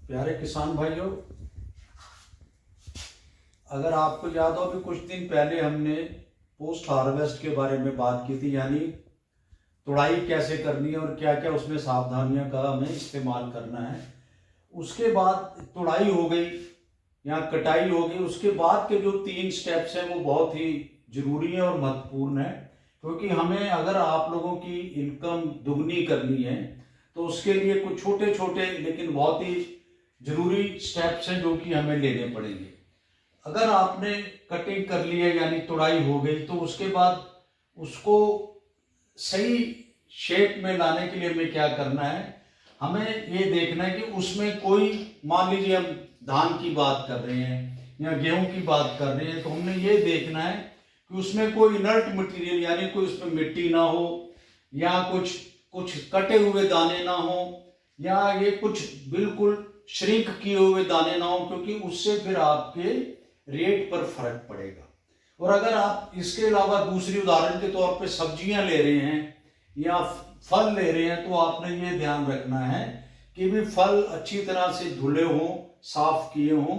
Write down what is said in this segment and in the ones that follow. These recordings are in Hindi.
प्यारे किसान भाइयों, अगर आपको याद हो अभी कुछ दिन पहले हमने पोस्ट हार्वेस्ट के बारे में बात की थी, यानी तुड़ाई कैसे करनी है और क्या क्या उसमें सावधानियां का हमें इस्तेमाल करना है। उसके बाद तुड़ाई हो गई या कटाई हो गई, उसके बाद के जो 3 स्टेप्स हैं वो बहुत ही जरूरी है और महत्वपूर्ण है, क्योंकि हमें अगर आप लोगों की इनकम दुगनी करनी है तो उसके लिए कुछ छोटे छोटे लेकिन बहुत ही जरूरी स्टेप्स हैं जो कि हमें लेने पड़ेंगे। अगर आपने कटिंग कर ली है यानी तुड़ाई हो गई, तो उसके बाद उसको सही शेप में लाने के लिए हमें क्या करना है, हमें ये देखना है कि उसमें कोई, मान लीजिए हम धान की बात कर रहे हैं या गेहूं की बात कर रहे हैं, तो हमने ये देखना है कि उसमें कोई इनर्ट मटेरियल यानी कोई उसमें मिट्टी ना हो, या कुछ कुछ कटे हुए दाने ना हो, या ये कुछ बिल्कुल श्रिंक किए हुए दाने ना हो, क्योंकि उससे फिर आपके रेट पर फर्क पड़ेगा। और अगर आप इसके अलावा दूसरी उदाहरण के तौर पे सब्जियां ले रहे हैं या फल ले रहे हैं, तो आपने ये ध्यान रखना है कि भी फल अच्छी तरह से धुले हों, साफ किए हों,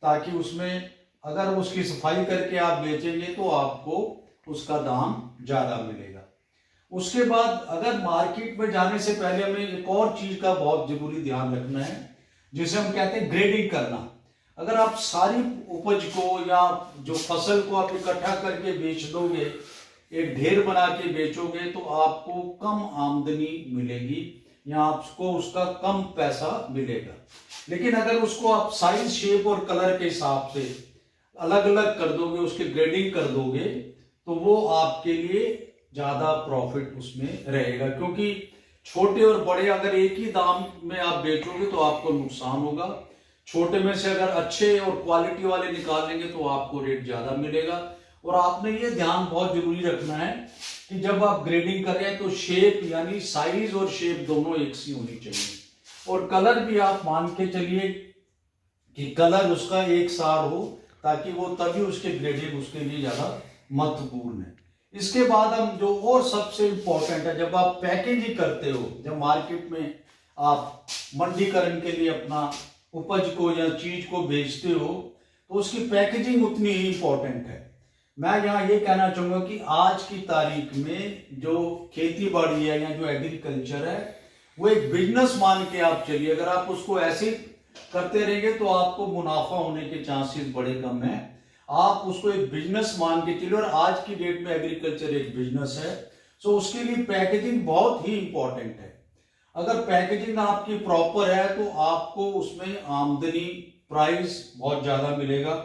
ताकि उसमें अगर उसकी सफाई करके आप बेचेंगे तो आपको उसका दाम ज्यादा मिलेगा। उसके बाद अगर मार्केट में जाने से पहले हमें एक और चीज का बहुत जरूरी ध्यान रखना है, जिसे हम कहते हैं ग्रेडिंग करना। अगर आप सारी उपज को या जो फसल को आप इकट्ठा करके बेच दोगे, एक ढेर बना के बेचोगे, तो आपको कम आमदनी मिलेगी या आपको उसका कम पैसा मिलेगा। लेकिन अगर उसको आप साइज, शेप और कलर के हिसाब से अलग अलग कर दोगे, उसके ग्रेडिंग कर दोगे, तो वो आपके लिए ज्यादा प्रॉफिट उसमें रहेगा। क्योंकि छोटे और बड़े अगर एक ही दाम में आप बेचोगे तो आपको नुकसान होगा। छोटे में से अगर अच्छे और क्वालिटी वाले निकालेंगे तो आपको रेट ज्यादा मिलेगा। और आपने ये ध्यान बहुत जरूरी रखना है कि जब आप ग्रेडिंग कर रहे हैं तो शेप यानी साइज और शेप दोनों एक सी होनी चाहिए, और कलर भी आप मान के चलिए कि कलर उसका एक सार हो, ताकि वो तभी उसके ग्रेडिंग उसके लिए ज्यादा महत्वपूर्ण है। इसके बाद हम जो और सबसे इंपॉर्टेंट है, जब आप पैकेजिंग करते हो, जब मार्केट में आप मंडीकरण के लिए अपना उपज को या चीज को बेचते हो, तो उसकी पैकेजिंग उतनी ही इंपॉर्टेंट है। मैं यहाँ ये कहना चाहूंगा कि आज की तारीख में जो खेती बाड़ी है या जो एग्रीकल्चर है, वो एक बिजनेस मान के आप चलिए। अगर आप उसको ऐसे करते रहेंगे तो आपको मुनाफा होने के चांसेस बड़े कम है। आप उसको एक बिजनेस मान के चलिए, और आज की डेट में एग्रीकल्चर एक बिजनेस है, सो उसके लिए पैकेजिंग बहुत ही इंपॉर्टेंट है। अगर पैकेजिंग आपकी प्रॉपर है तो आपको उसमें आमदनी, प्राइस बहुत ज्यादा मिलेगा।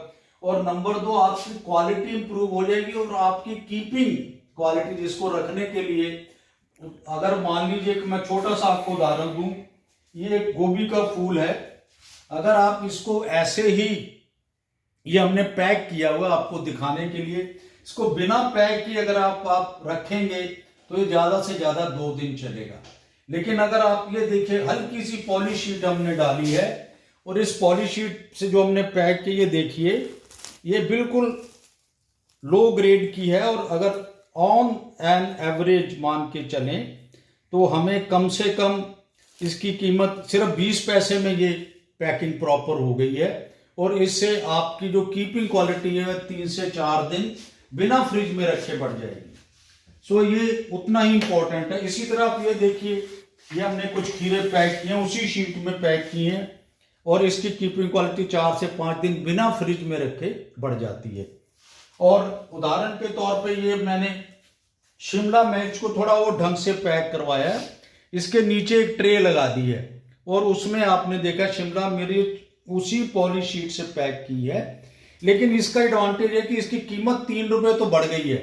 और नंबर 2, आपकी क्वालिटी इंप्रूव हो जाएगी, और आपकी कीपिंग क्वालिटी, जिसको रखने के लिए, अगर मान लीजिए कि मैं छोटा सा आपको उदाहरण दूं, ये एक गोभी का फूल है। अगर आप इसको ऐसे ही, ये हमने पैक किया हुआ आपको दिखाने के लिए, इसको बिना पैक किए अगर आप रखेंगे तो ये ज्यादा से ज्यादा 2 दिन चलेगा। लेकिन अगर आप ये देखिए, हल्की सी पॉली शीट हमने डाली है, और इस पॉली शीट से जो हमने पैक की, ये देखिए, ये बिल्कुल लो ग्रेड की है। और अगर ऑन एन एवरेज मान के चलें तो हमें कम से कम इसकी कीमत सिर्फ 20 पैसे में ये पैकिंग प्रॉपर हो गई है। और इससे आपकी जो कीपिंग क्वालिटी है 3 से 4 दिन बिना फ्रिज में रखे बढ़ जाएगी। सो ये उतना ही इंपॉर्टेंट है। इसी तरह आप ये देखिए, ये हमने कुछ खीरे पैक किए हैं, उसी शीट में पैक किए हैं, और इसकी कीपिंग क्वालिटी 4 से 5 दिन बिना फ्रिज में रखे बढ़ जाती है। और उदाहरण के तौर पे ये मैंने शिमला मिर्च को थोड़ा और ढंग से पैक करवाया है। इसके नीचे एक ट्रे लगा दी है, और उसमें आपने देखा शिमला मिर्च उसी पॉली शीट से पैक की है। लेकिन इसका एडवांटेज है कि इसकी कीमत 3 रुपए तो बढ़ गई है,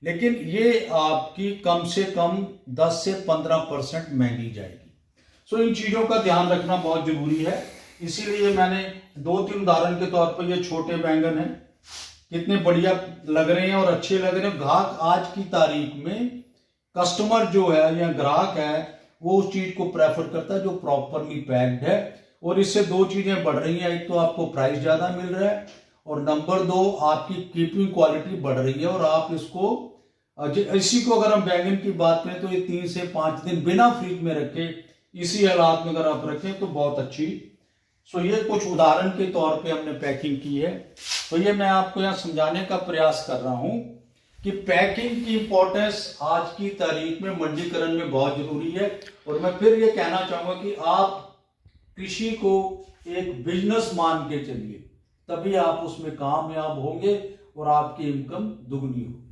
लेकिन ये आपकी कम से कम 10 से 15% महंगी जाएगी। सो इन चीजों का ध्यान रखना बहुत जरूरी है। इसीलिए मैंने 2-3 उदाहरण के तौर पर, ये छोटे बैंगन हैं, कितने बढ़िया लग रहे हैं और अच्छे लग रहे हैं। ग्राहक आज की तारीख में, कस्टमर जो है या ग्राहक है, वो उस चीज को प्रेफर करता है जो प्रॉपरली पैक्ड है। और इससे 2 चीजें बढ़ रही हैं, एक तो आपको प्राइस ज्यादा मिल रहा है, और नंबर 2 आपकी कीपिंग क्वालिटी बढ़ रही है। और आप इसको, इसी को अगर हम बैंगन की बात करें तो ये 3 से 5 दिन बिना फ्रिज में रखे, इसी हालात में अगर आप रखें तो बहुत अच्छी सो ये कुछ उदाहरण के तौर पे हमने पैकिंग की है। तो ये मैं आपको यहाँ समझाने का प्रयास कर रहा हूँ कि पैकिंग की इंपॉर्टेंस आज की तारीख में मंडीकरण में बहुत जरूरी है। और मैं फिर ये कहना चाहूंगा कि आप कृषि को एक बिजनेस मान के चलिए, तभी आप उसमें कामयाब होंगे और आपकी इनकम दुगनी होगी।